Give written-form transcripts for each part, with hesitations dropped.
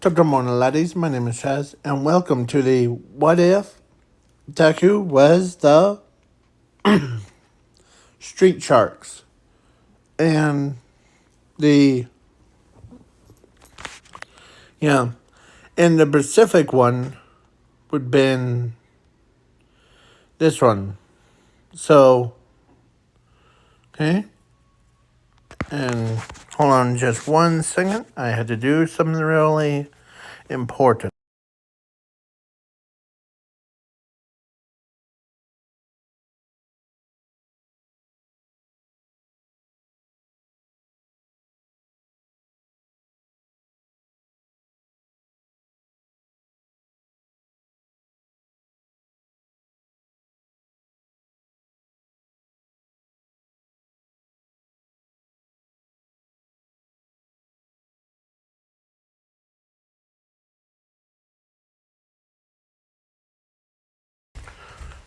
So good morning, laddies. My name is Chaz, and welcome to the What If Deku was the Street Sharks. And the, yeah, and the Pacific one would been this one. So, okay, and hold on just 1 second. I had to do something really important.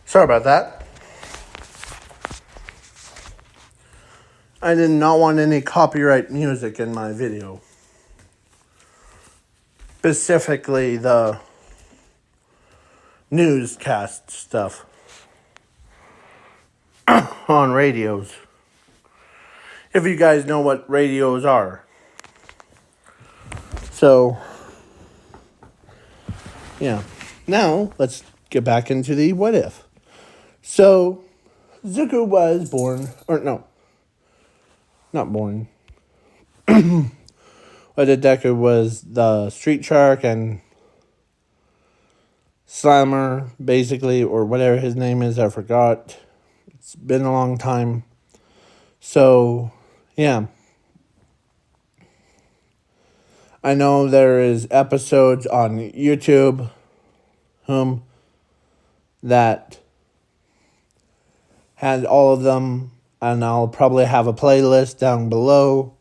Sorry about that. I did not want any copyright music in my video. Specifically, the newscast stuff on radios. If you guys know what radios are. So, yeah. Now, let's get back into the what if. So, Zuko was born, or no, not born. But Deku was the street shark and Slammer, basically, or whatever his name is, I forgot. It's been a long time. So, yeah. I know there is episodes on YouTube that had all of them, and I'll probably have a playlist down below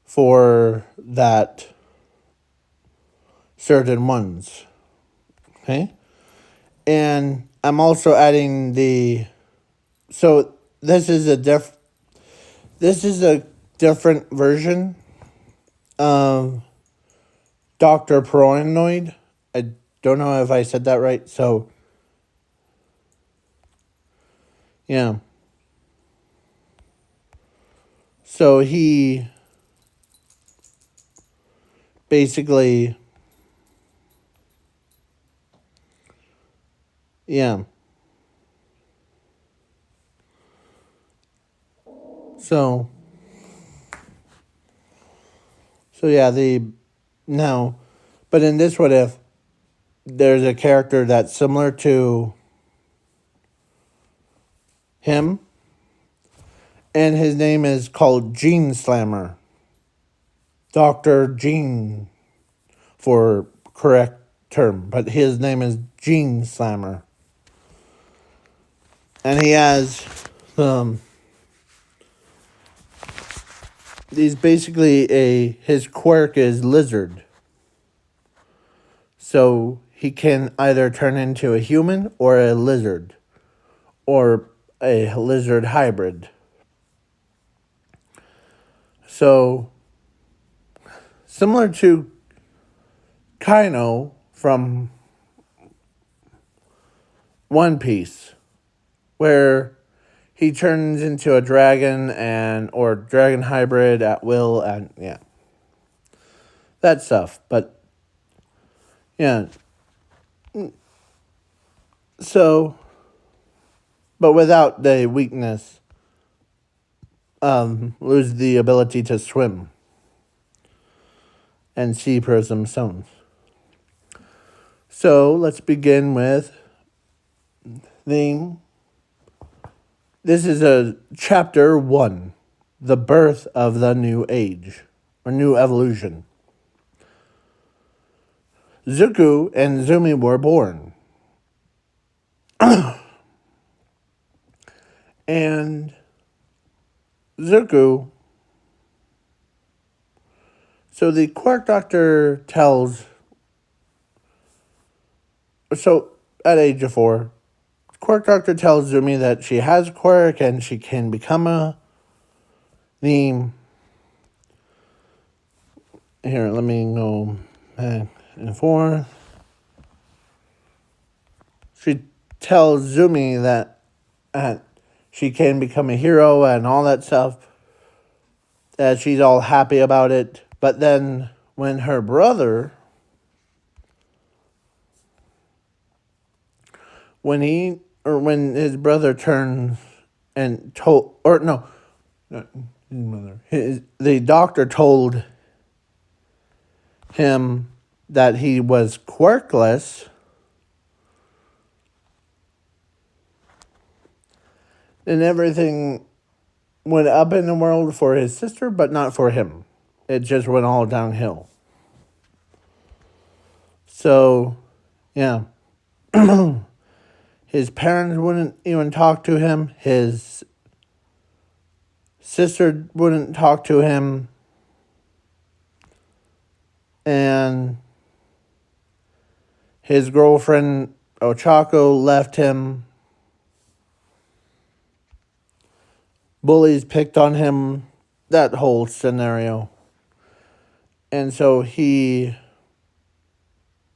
for that certain ones. Okay? And I'm also adding so this is a different version of Dr. Paranoid. I don't know if I said that right. So, yeah. So he basically, yeah. So yeah, but in this what if, there's a character that's similar to him, and his name is called Gene Slammer. Dr. Gene, for correct term, but his name is Gene Slammer. And he has, he's basically his quirk is lizard. So he can either turn into a human or a lizard, or a lizard hybrid. So, similar to Kaino from One Piece, where he turns into a dragon or dragon hybrid at will, and yeah, that stuff. But yeah, so, but without the weakness, lose the ability to swim and see prism stones. So let's begin with this is a chapter 1, the birth of the new age, or new evolution. Zuko and Zumi were born. And Zuko, so the quirk doctor at age of 4, quirk doctor tells Zumi that she has a quirk and she can become here, let me go and forth. She tells Zumi that she can become a hero and all that stuff. That she's all happy about it. But then when her brother, when his brother turns and told, or no, not his mother, the doctor told him that he was quirkless, then everything went up in the world for his sister, but not for him. It just went all downhill. So, yeah. His parents wouldn't even talk to him. His sister wouldn't talk to him. And his girlfriend, Ochako, left him. Bullies picked on him. That whole scenario. And so he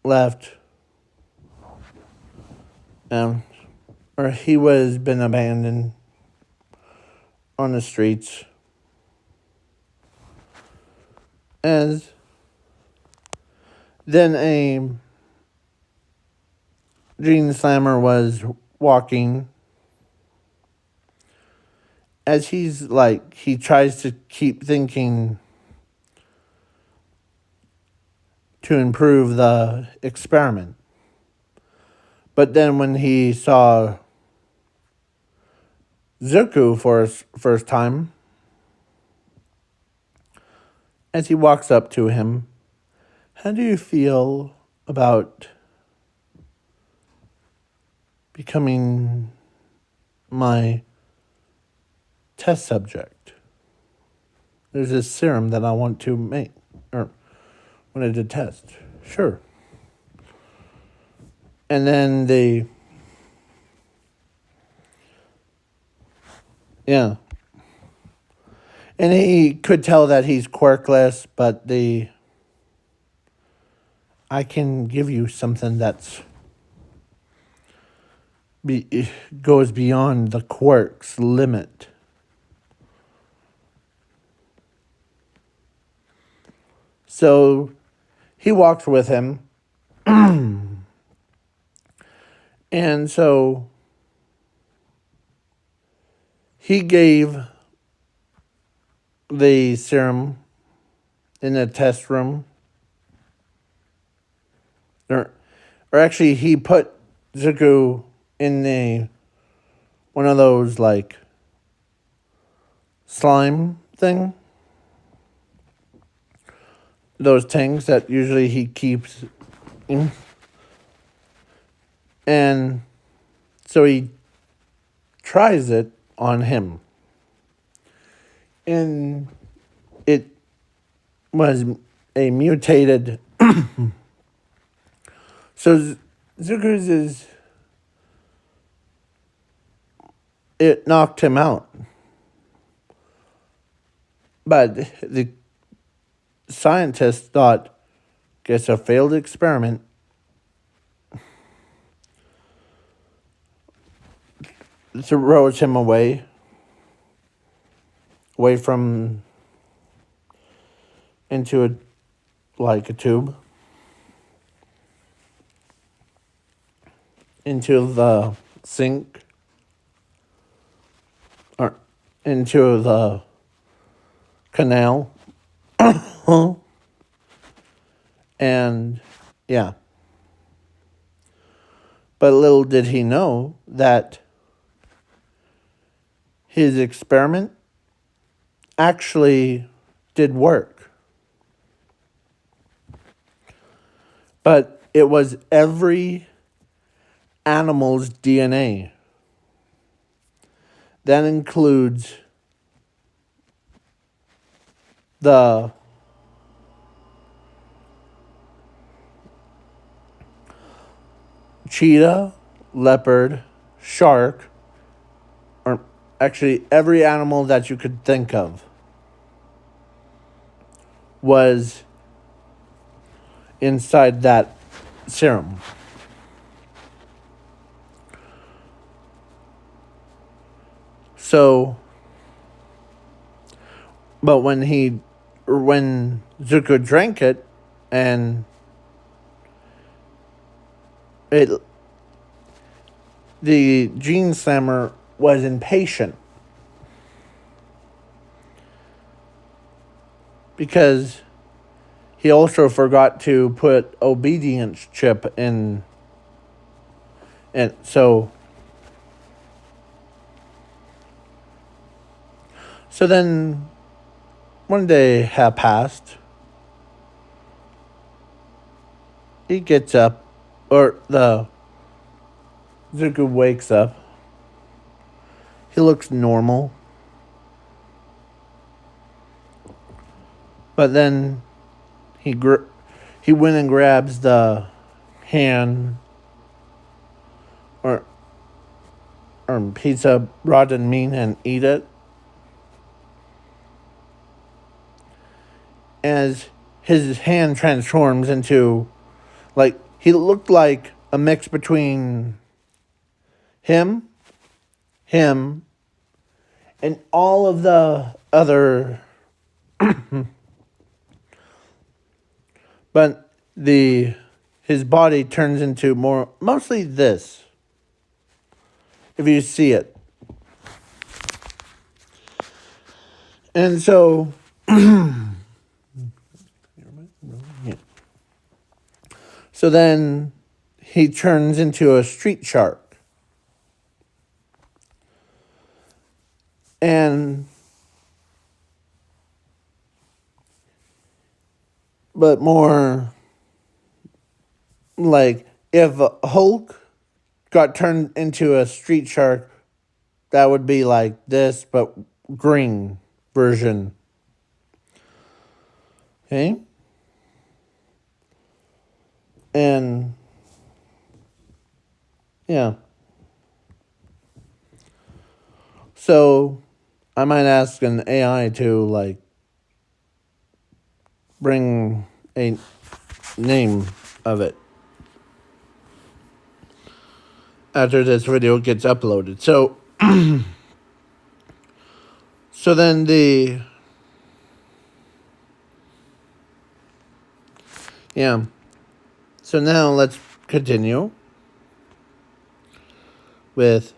left. Or he was been abandoned on the streets. As then a Gene Slammer was walking. As he tries to keep thinking to improve the experiment. But then when he saw Zuko for his first time, as he walks up to him, how do you feel about becoming my test subject? There's this serum that I want to make, or wanted to test. Sure. And then yeah. And he could tell that he's quirkless, but I can give you something that's goes beyond the quirk's limit. So he walks with him. And so he gave the serum in the test room. Or actually, he put Zuko in one of those, like, slime thing. Those tanks that usually he keeps in. And so he tries it on him. And it was a mutated. So Zuko's it knocked him out. But the scientists thought, guess a failed experiment. Throws him away from into a tube, into the sink, or into the canal. And yeah. But little did he know that his experiment actually did work. But it was every animal's DNA. That includes the cheetah, leopard, shark, or actually every animal that you could think of was inside that serum. So, but when Zuko drank it, and it, the Gene Slammer was impatient because he also forgot to put obedience chip in, and so then one day had passed. He gets up, or the Zuko wakes up. He looks normal. But then he went and grabs the hand or piece of rotten meat and eat it. As his hand transforms into, like, he looked like a mix between him, and all of the other, but his body turns into mostly this, if you see it. And so, so then he turns into a street shark. But more like if Hulk got turned into a street shark, that would be like this, but green version. Okay? And yeah. So I might ask an AI to like bring a name of it after this video gets uploaded. So so then so now let's continue with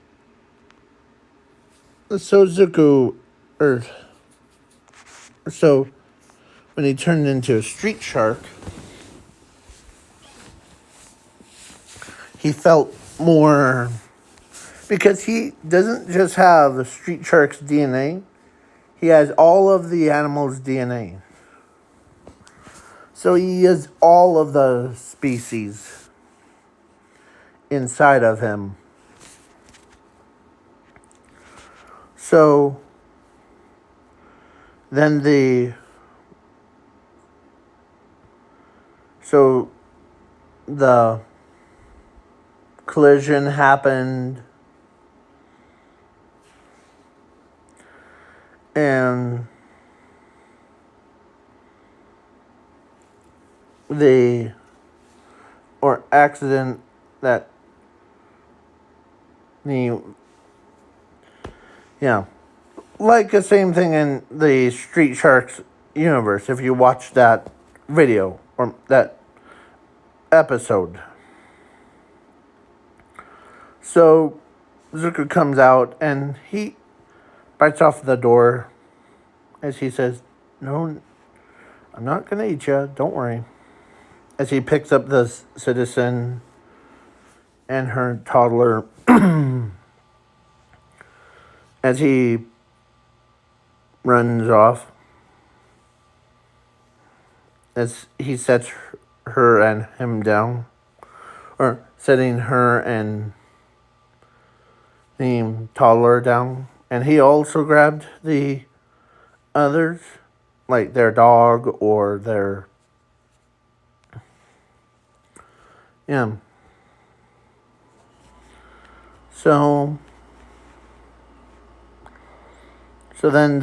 Zuko, so when he turned into a street shark, he felt more, because he doesn't just have the street shark's DNA, he has all of the animal's DNA. So he has all of the species inside of him. So then the collision happened, and accident that like the same thing in the Street Sharks universe, if you watch that video or that episode. So Zuko comes out and he bites off the door as he says, "No, I'm not going to eat you, don't worry." As he picks up the citizen and her toddler, as he runs off, as he sets her and him down, or setting her and the toddler down, and he also grabbed the others, like their dog or their So then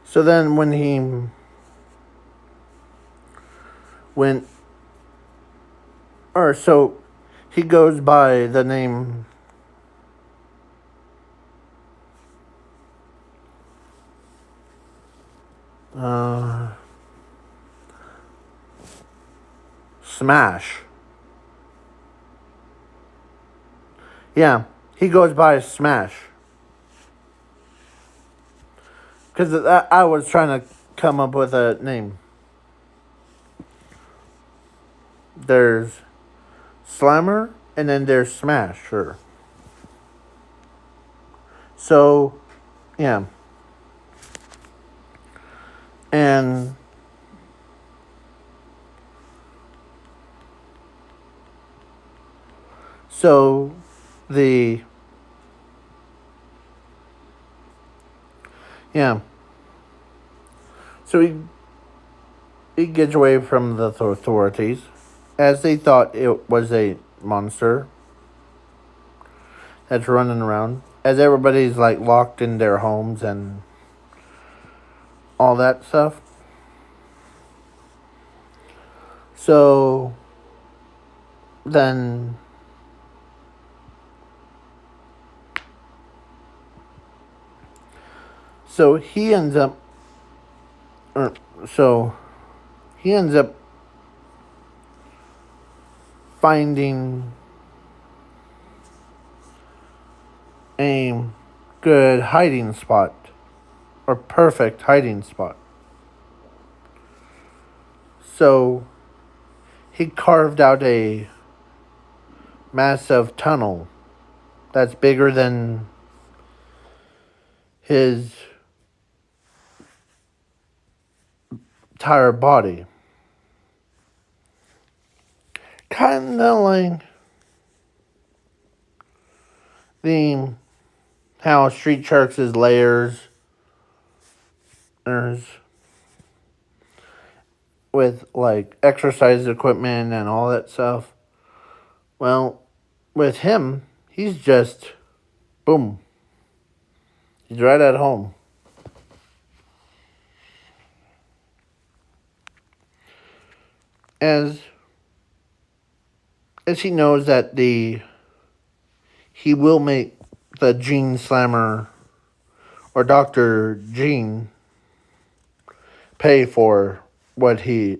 So then when he went, or so he goes by the name Smash. Yeah, he goes by Smash. Because I was trying to come up with a name. There's Slammer, and then there's Smasher. So, yeah. And so the, yeah. So he gets away from the authorities, as they thought it was a monster that's running around, as everybody's like locked in their homes and all that stuff. So then so he ends up or so he ends up finding a good hiding spot, or perfect hiding spot. So he carved out a massive tunnel that's bigger than his entire body. Kind of like the how Street Sharks' layers is with like exercise equipment and all that stuff. Well, with him, he's just boom. He's right at home. As he knows that he will make the Gene Slammer or Dr. Gene pay for what he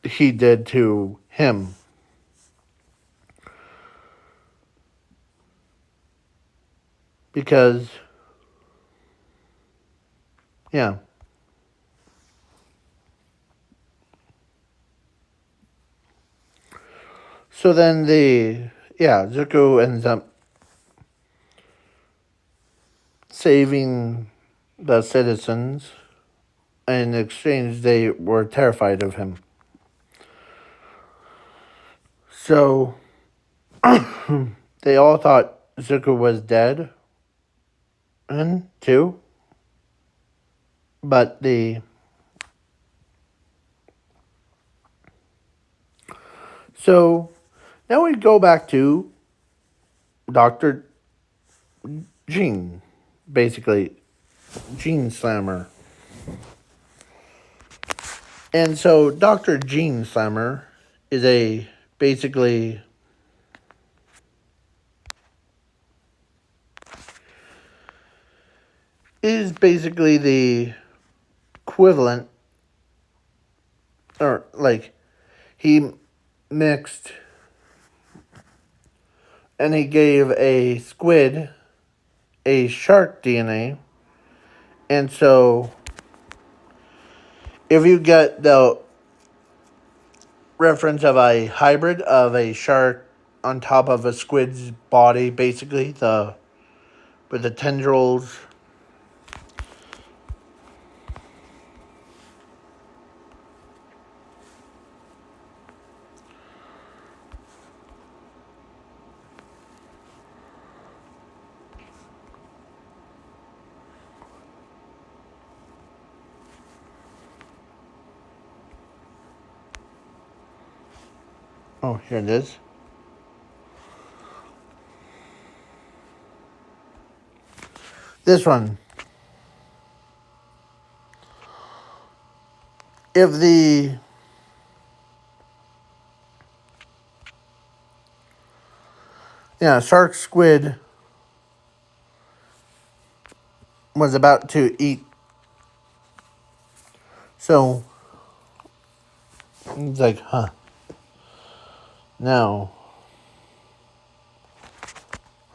did to him. Because yeah. So then Zuko ends up saving the citizens. In exchange, they were terrified of him. So they all thought Zuko was dead, and too. But so now we go back to Dr. Gene, basically Gene Slammer. And so Dr. Gene Slammer is basically the equivalent, or like he mixed and he gave a squid a shark DNA. And so if you get the reference of a hybrid of a shark on top of a squid's body, basically with the tendrils. Oh, here it is. This one. if the shark squid was about to eat. So he's like, huh. Now,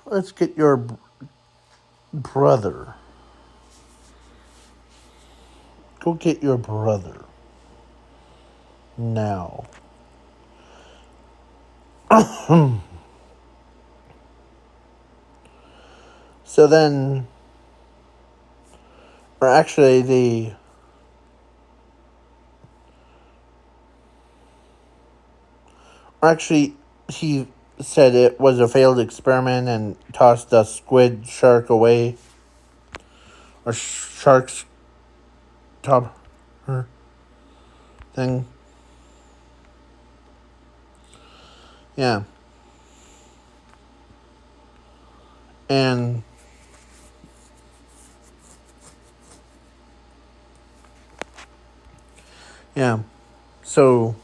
let's get your brother. Go get your brother. Now. So then, or actually he said it was a failed experiment and tossed the squid shark away. Or shark's top thing. Yeah. And yeah. So,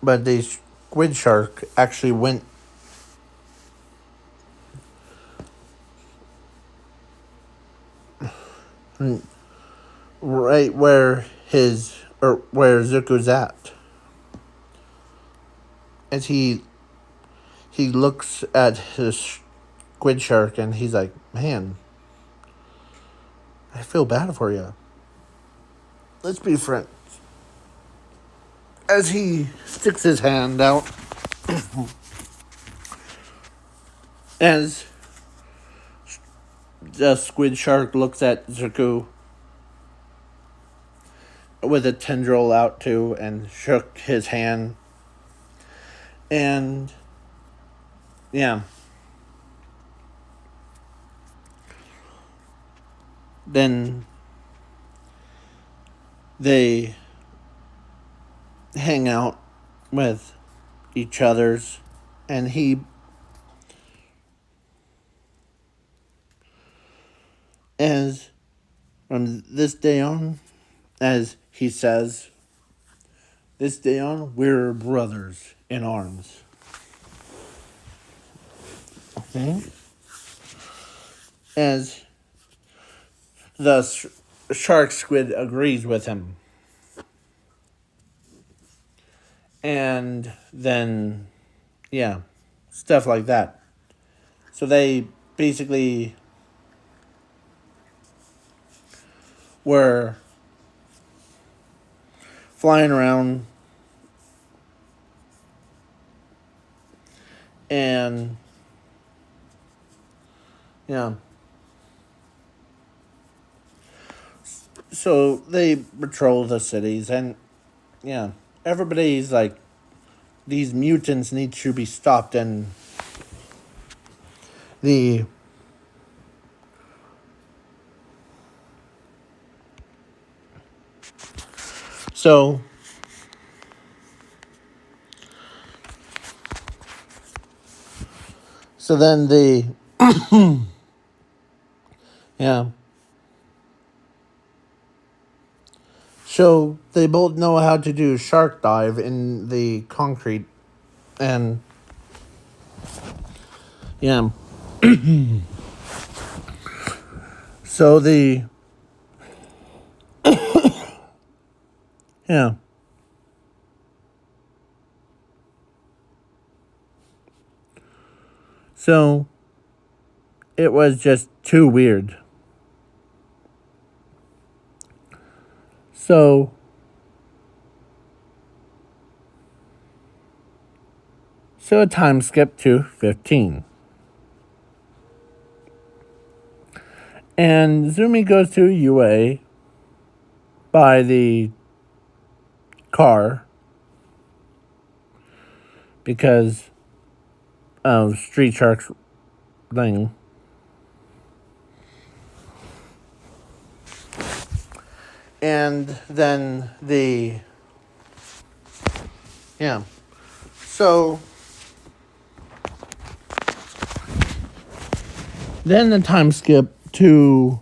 but the squid shark actually went right where where Zuko's at. As he looks at his squid shark and he's like, man, I feel bad for you. Let's be friends. As he sticks his hand out, as the squid shark looks at Zuko with a tendril out too and shook his hand. And yeah. Then they hang out with each other's, and he as from this day on, as he says, this day on, we're brothers in arms. Okay? As the shark squid agrees with him. And then, yeah, stuff like that. So they basically were flying around and, yeah. So they patrol the cities and, yeah, everybody's like, these mutants need to be stopped, and the so then the yeah. So they both know how to do shark dive in the concrete, and yeah. So the yeah. So it was just too weird. So a time skip to 15. And Zumi goes to UA by the car because of Street Shark's thing. And then so then the time skip to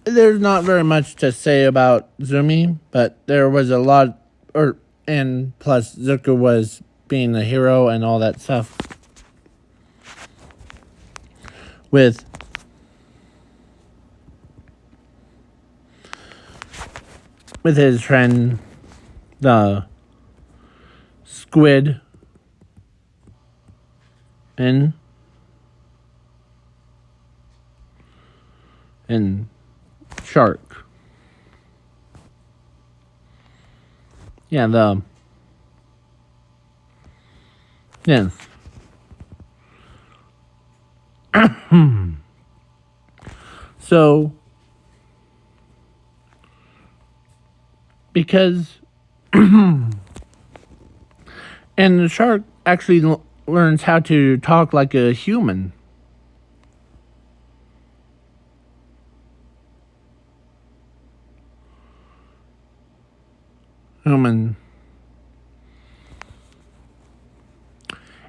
there's not very much to say about Zumi, but there was a lot, and plus Zuko was being a hero and all that stuff with his friend, the squid and shark. Yeah, yeah. So because and the shark actually learns how to talk like a human. Human.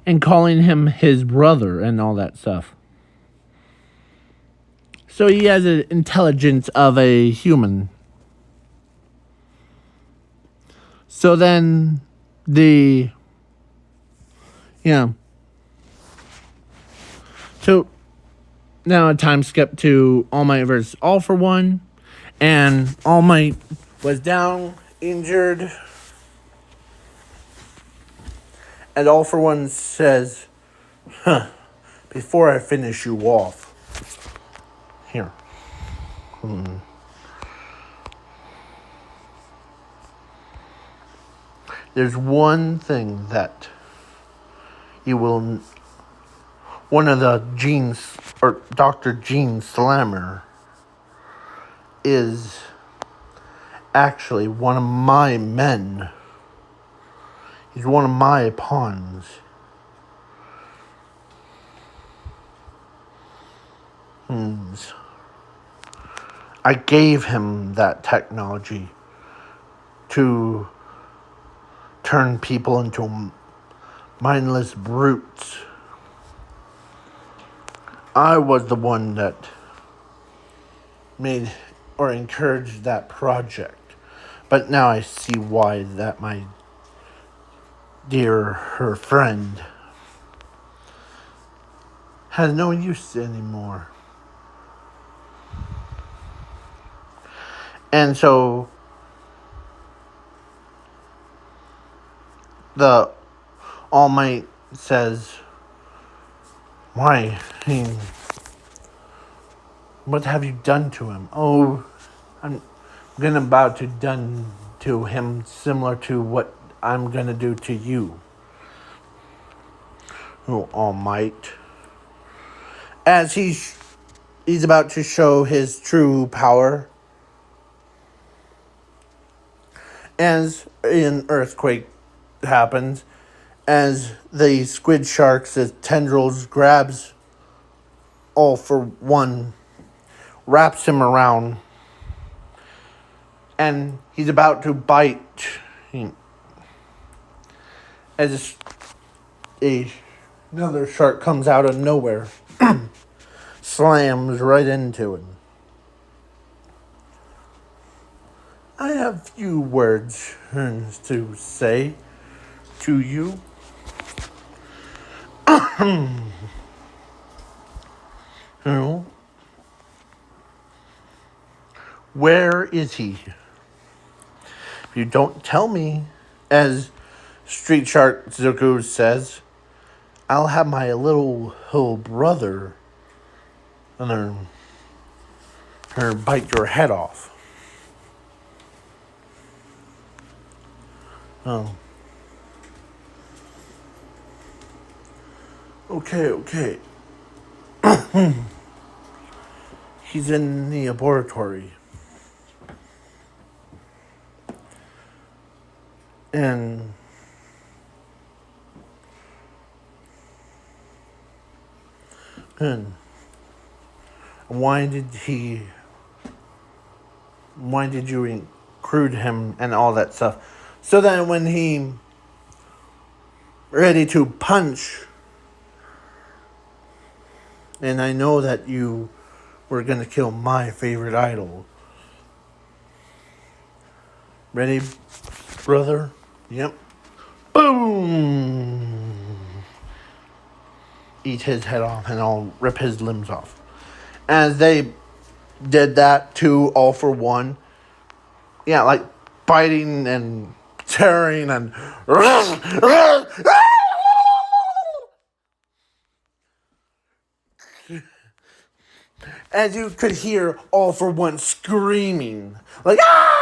And calling him his brother and all that stuff. So he has the intelligence of a human. So then yeah. So now a time skip to All Might versus All for One. And All Might was down, injured. And All for One says, before I finish you off, here. There's one thing that you will, one of the genes, or Dr. Gene Slammer, is actually one of my men. He's one of my pawns. I gave him that technology to turn people into mindless brutes. I was the one that made or encouraged that project. But now I see why that my her friend has no use anymore. And so the All Might says, why? What have you done to him? Oh, I'm about to done to him similar to what I'm gonna do to you. Oh, All Might. As he's about to show his true power. As an earthquake happens, as the squid shark's tendrils grabs All for One, wraps him around, and he's about to bite, as another shark comes out of nowhere, slams right into him. I have few words to say to you. Where is he? If you don't tell me, as Street Shark Zuko says, I'll have my little brother and her bite your head off. Oh. Okay. He's in the laboratory. And why did you recruit him and all that stuff? So that when he ready to punch, and I know that you We're gonna kill my favorite idol. Ready, brother? Yep. Boom! Eat his head off and I'll rip his limbs off. As they did that too, all for one. Yeah, like biting and tearing and... As you could hear all for one screaming. Like, ah!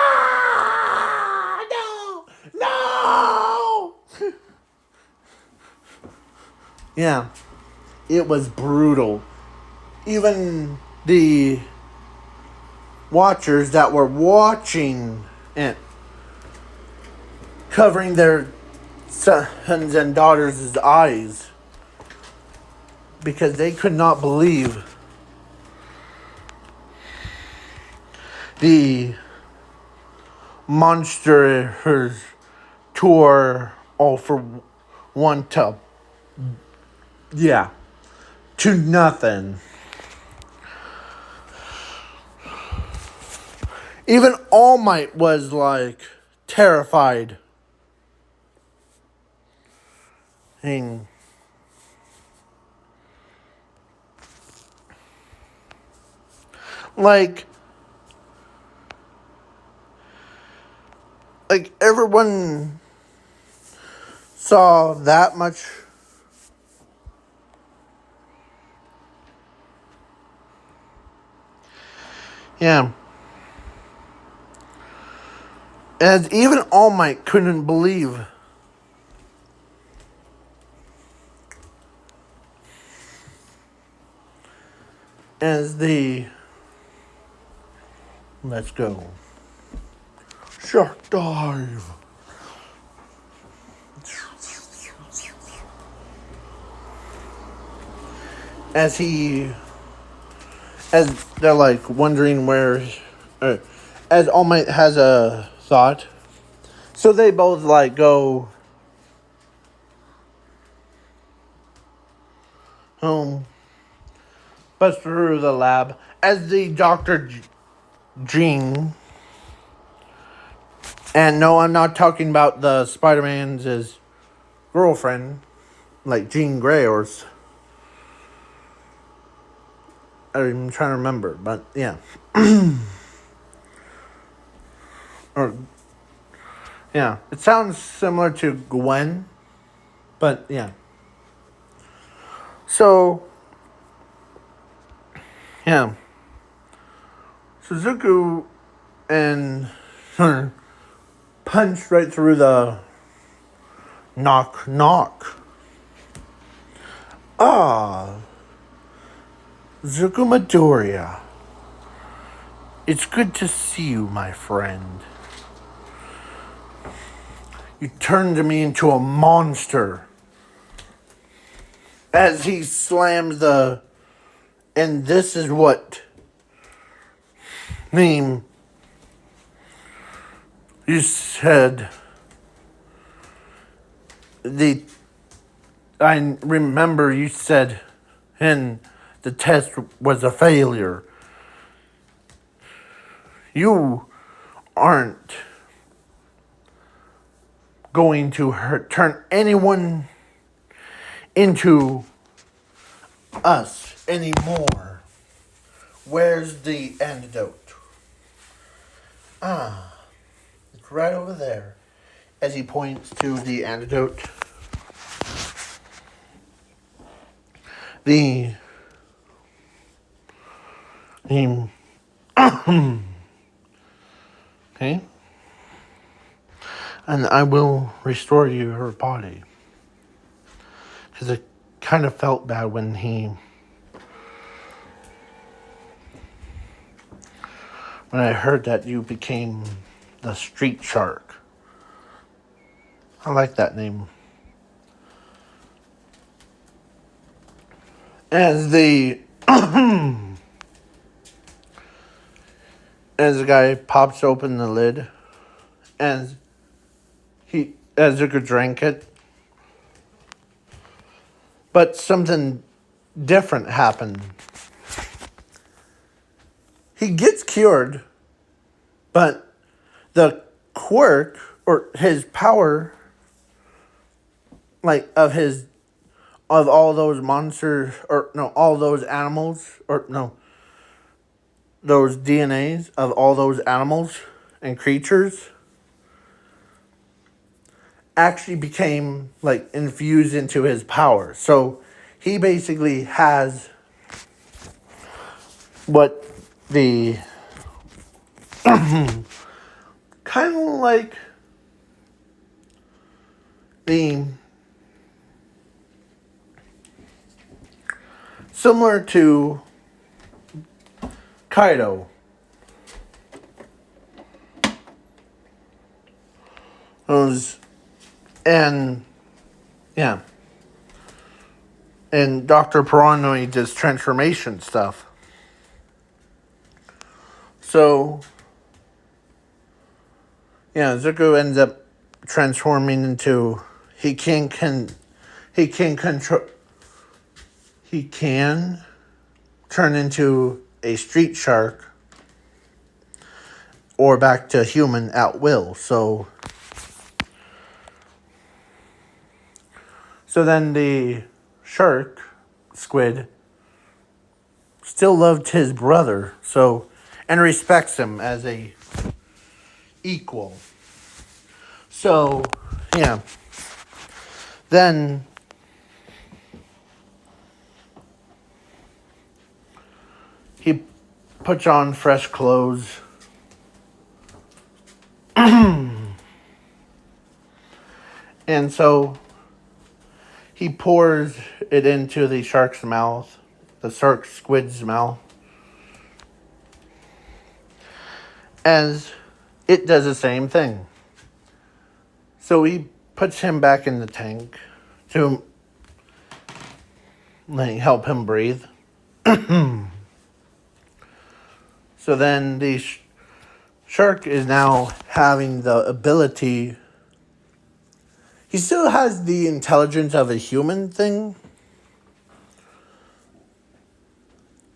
No! No! Yeah, it was brutal. Even the watchers that were watching it, covering their sons and daughters' eyes, because they could not believe the monsters tore all for one to, yeah, to nothing. Even All Might was like terrified. And like everyone saw that much. Yeah. As even All Might couldn't believe. As the... Let's go. Shark dive. As they're like wondering where, as All Might has a thought, so they both like go home, bust through the lab as the Dr. Jean, and no, I'm not talking about the Spider-Man's girlfriend, like Jean Grey or. I'm trying to remember, but yeah. Or, yeah, it sounds similar to Gwen, but yeah. So, yeah. Suzuku and her punched right through the knock. Ah, Zuko Midoriya. It's good to see you, my friend. You turned me into a monster. As he slams the... And this is what... name... You said... I remember you said... And the test was a failure. You aren't going to turn anyone into us anymore. Where's the antidote? Ah, it's right over there. As he points to the antidote. The okay. And I will restore you her body. Because it kind of felt bad when I heard that you became the street shark. I like that name. As the guy pops open the lid, as Zuko drank it, but something different happened. he gets cured, but the quirk or his power, like of all those monsters, or no, all those animals, or no, those DNAs of all those animals and creatures actually became like infused into his power. So he basically has what the kind of like the similar to Kaido. Those and yeah. And Dr. Paranoid does transformation stuff. So yeah, Zuko ends up transforming into he can control he can turn into a street shark or back to human at will. So then the shark squid still loved his brother, so and respects him as a equal. So yeah. Then he puts on fresh clothes. And so he pours it into the shark's mouth, the shark squid's mouth, as it does the same thing. So he puts him back in the tank to help him breathe. So then the shark is now having the ability. He still has the intelligence of a human thing.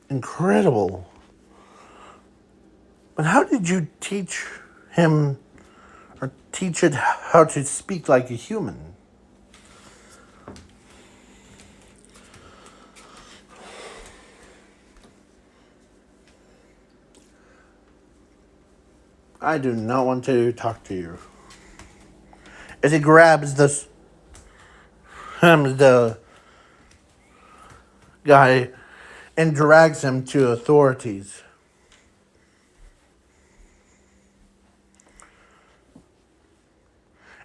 Incredible. But how did you teach him or teach it how to speak like a human? I do not want to talk to you. As he grabs the guy and drags him to authorities.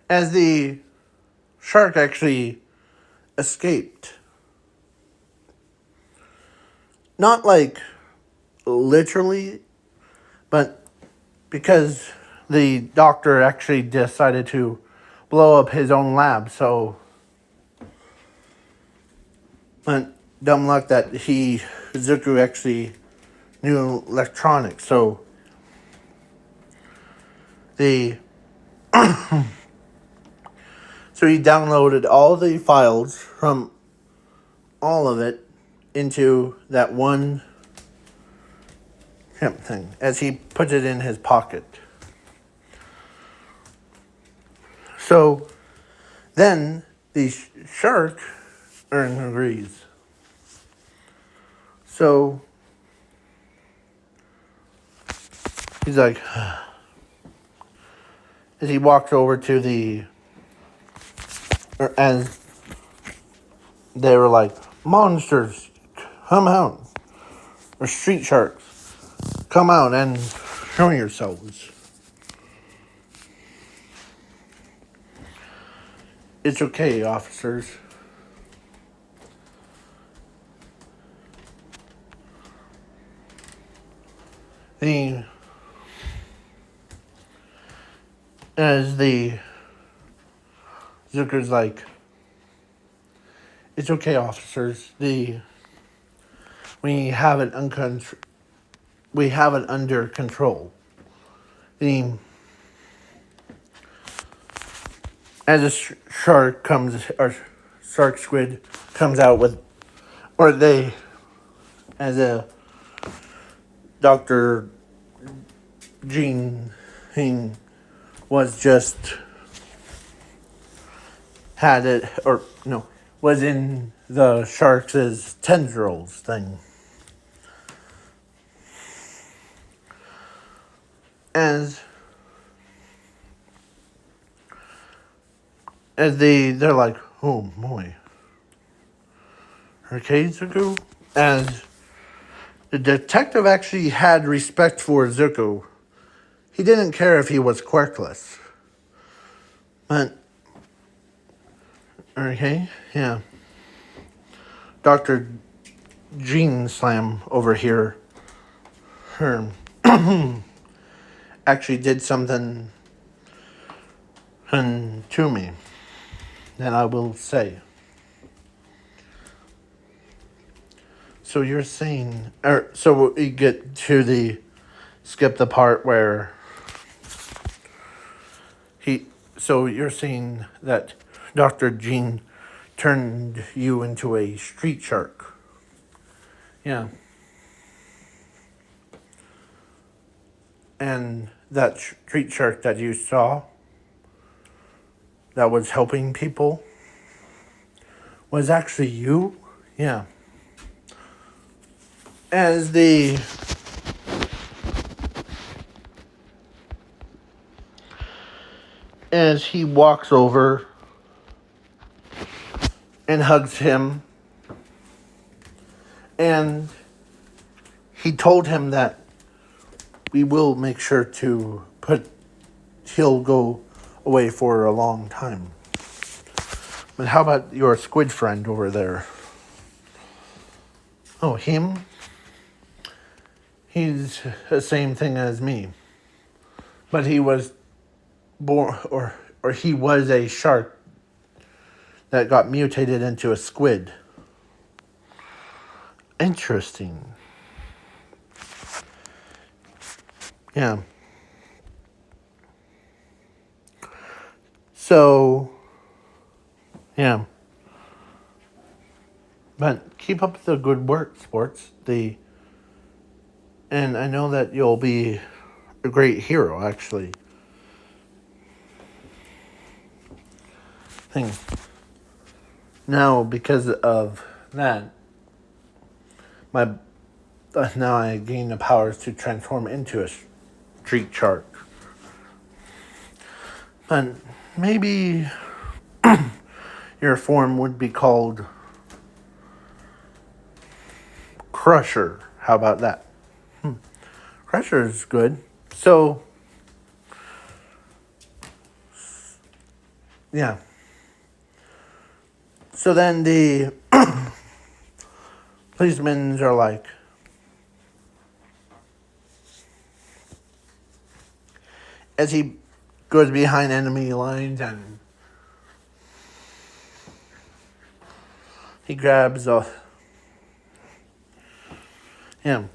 As the shark actually escaped. Not like literally, but because the doctor actually decided to blow up his own lab, so but dumb luck that Zuko actually knew electronics, so the so he downloaded all the files from all of it into that one thing as he put it in his pocket. So then the shark agrees. So he's like, as he walks over to the, as they were like, monsters, come out, or street sharks, come out and show yourselves. It's okay, officers. As the Zuko's like, it's okay, officers. We have it under control. As a shark comes, or shark squid comes out with, or they, as a Dr. Jean Hing was just had it, or no, was in the sharks' tendrils thing. As they're like, oh boy, arcade Zuko? As the detective actually had respect for Zuko. He didn't care if he was quirkless. But, okay, yeah. Dr. Jean Slam over here, her, actually did something to me that I will say. So you're saying, so we get to skip the part where so you're saying that Dr. Jean turned you into a street shark. Yeah. And that street shark that you saw that was helping people was actually you? Yeah. As he walks over and hugs him, and he told him that we will make sure to he'll go away for a long time. But how about your squid friend over there? Oh, him? He's the same thing as me. But he was born, or he was a shark that got mutated into a squid. Interesting. Yeah. So, yeah. But keep up the good work, sports. And I know that you'll be a great hero, actually. Now, because of that, now I gain the powers to transform into a street shark. But maybe your form would be called Crusher. How about that? Crusher is good. So, yeah. So then the policemen are like, as he goes behind enemy lines and he grabs him.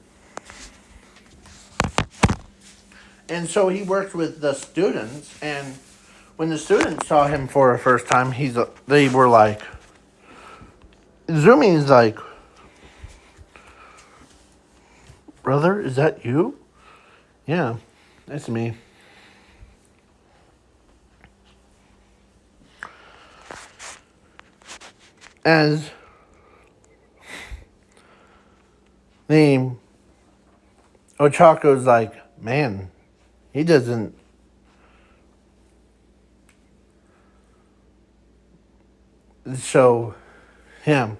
And so he worked with the students, and when the students saw him for the first time, they were like, Zumi's like, brother, is that you? Yeah, that's me. As the Ochako's like, man, he doesn't. So, yeah.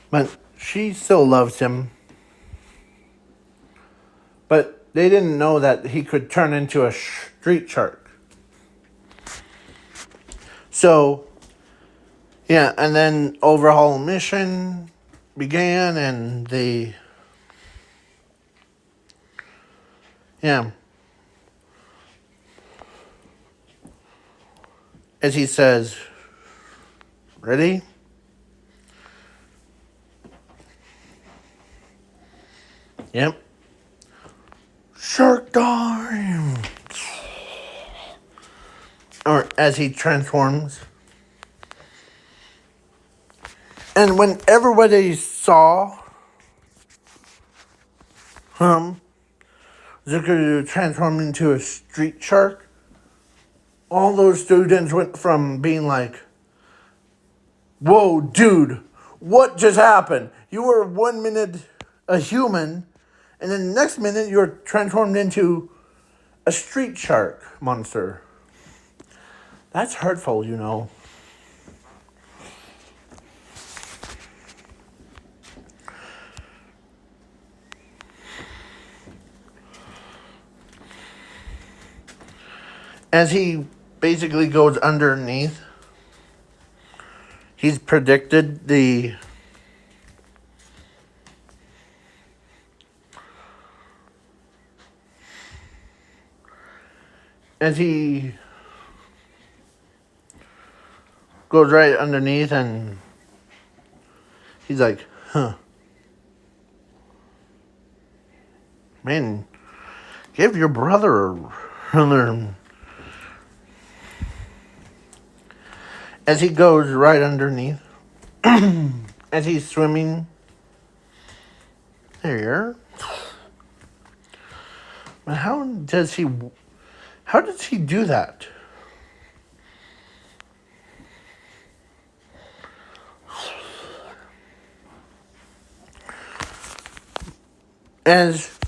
But she still loves him. But they didn't know that he could turn into a street shark. So, yeah, and then overhaul mission began, and yeah. As he says, ready? Yep. Shark time! Or as he transforms. And when everybody saw um, Zuko transformed into a street shark. All those students went from being like, whoa, dude, what just happened? You were 1 minute a human, and then the next minute you're transformed into a street shark monster. That's hurtful, you know. As he basically goes underneath, he's predicted the as he goes right underneath, and he's like, huh, man, give your brother another. As he goes right underneath, as he's swimming, there. But how does he do that? As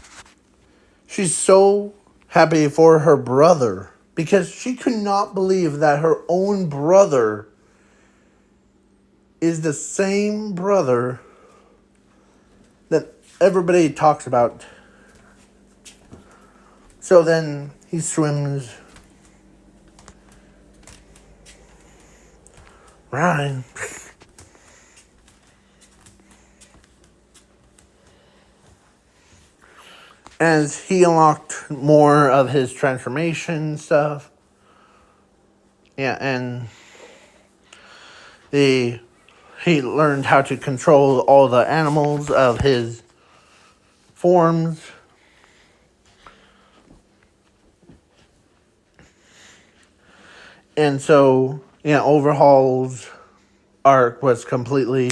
she's so happy for her brother, because she could not believe that her own brother is the same brother that everybody talks about. So then he swims right. As he unlocked more of his transformation stuff. Yeah, and he learned how to control all the animals of his forms. And so, yeah, Overhaul's arc was completely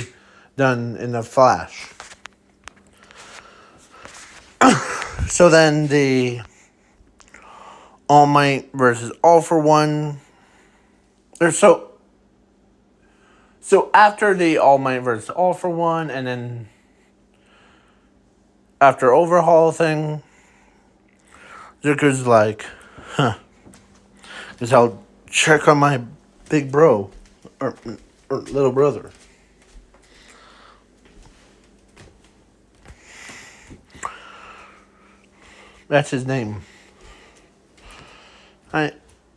done in a flash. So then the All Might versus All for One. So after the All Might versus All for One, and then after Overhaul thing, Zuko's like, huh, guess I'll check on my big bro, or little brother. That's his name.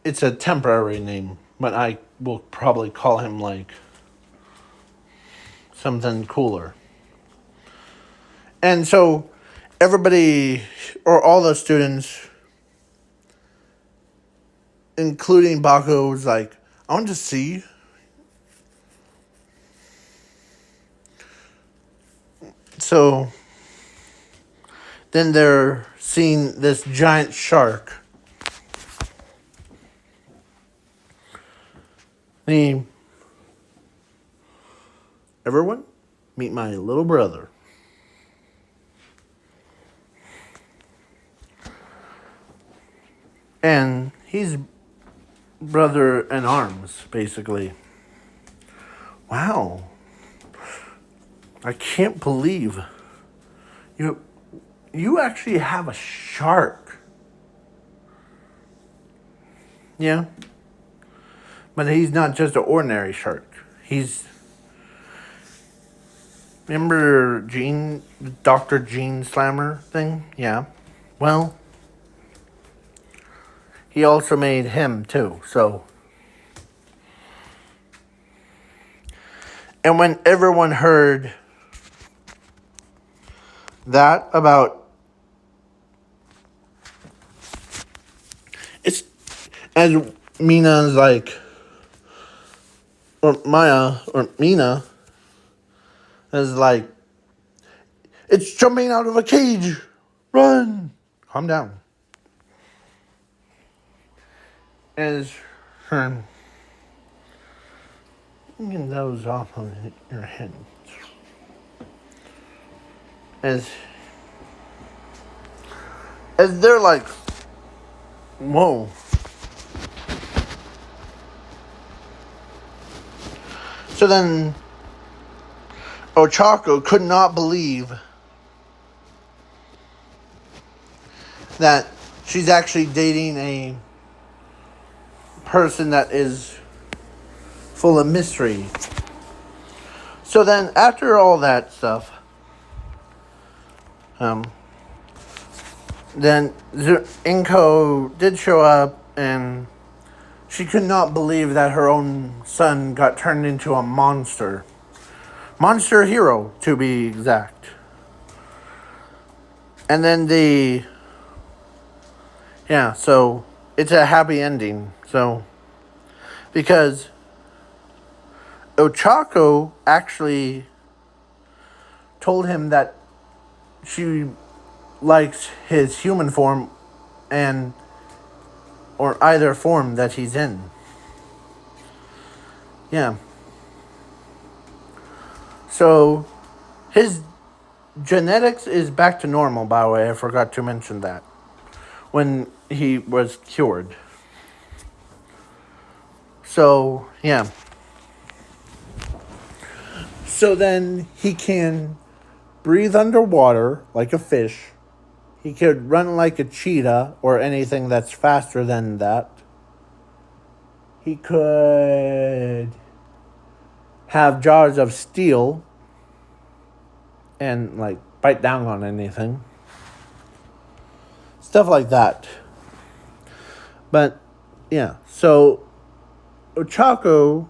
It's a temporary name, but I will probably call him like something cooler. And so everybody, or all the students, including Baku, was like, I want to see. So then they're seeing this giant shark. Everyone, meet my little brother. And he's brother in arms, basically. Wow. I can't believe you actually have a shark. Yeah. But he's not just an ordinary shark. Remember Dr. Gene Slammer thing? Yeah. Well, he also made him too, so. And when everyone heard that about, it's, as Mina's like, or Maya, or Mina, is like, it's jumping out of a cage. Run. Calm down. As her, get those off of your head. As And they're like, whoa. So then Ochako could not believe that she's actually dating a person that is full of mystery. So then after all that stuff, then Inko did show up, and she could not believe that her own son got turned into a monster. Monster hero, to be exact. And then so it's a happy ending. So, because Ochako actually told him that she likes his human form or either form that he's in. Yeah. So his genetics is back to normal, by the way. I forgot to mention that. When he was cured. So, yeah. So then he can breathe underwater like a fish. He could run like a cheetah or anything that's faster than that. He could have jaws of steel and like bite down on anything. Stuff like that. But yeah, so Ochako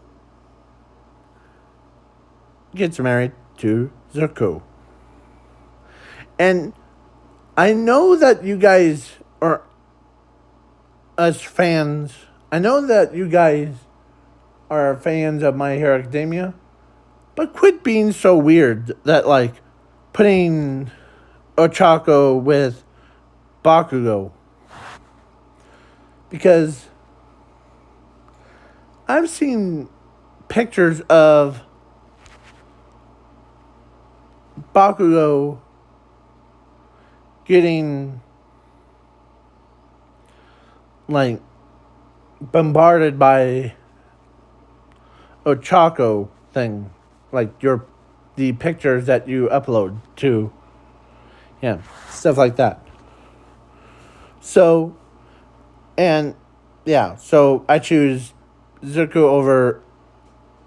gets married to Zuko. And I know that you guys are us fans. I know that you guys are fans of My Hero Academia, but quit being so weird that like putting Ochako with Bakugo. Because I've seen pictures of Bakugo getting like bombarded by Ochako thing, like the pictures that you upload to, stuff like that. So, and yeah, so I choose Zuko over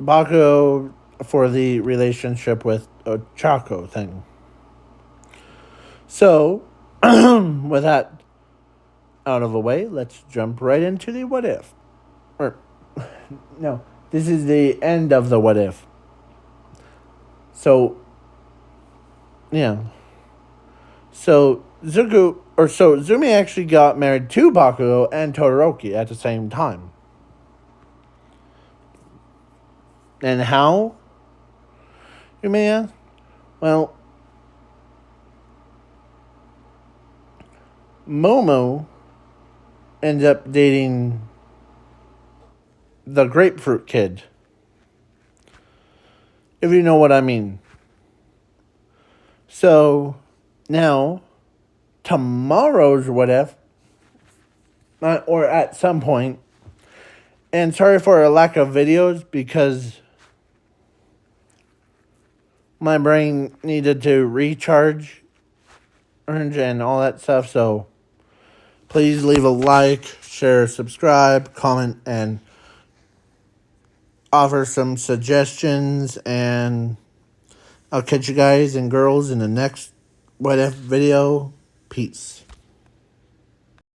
Bakugo for the relationship with Ochako thing. So, with that out of the way, let's jump right into the what if. Or, no, this is the end of the what if. So, yeah. So, Zumi actually got married to Bakugo and Todoroki at the same time. And how? You may ask? Well, Momo ended up dating the grapefruit kid. If you know what I mean. So, now, tomorrow's what if, or at some point, and sorry for a lack of videos because my brain needed to recharge and all that stuff, so please leave a like, share, subscribe, comment, and offer some suggestions, and I'll catch you guys and girls in the next what if video. Peace.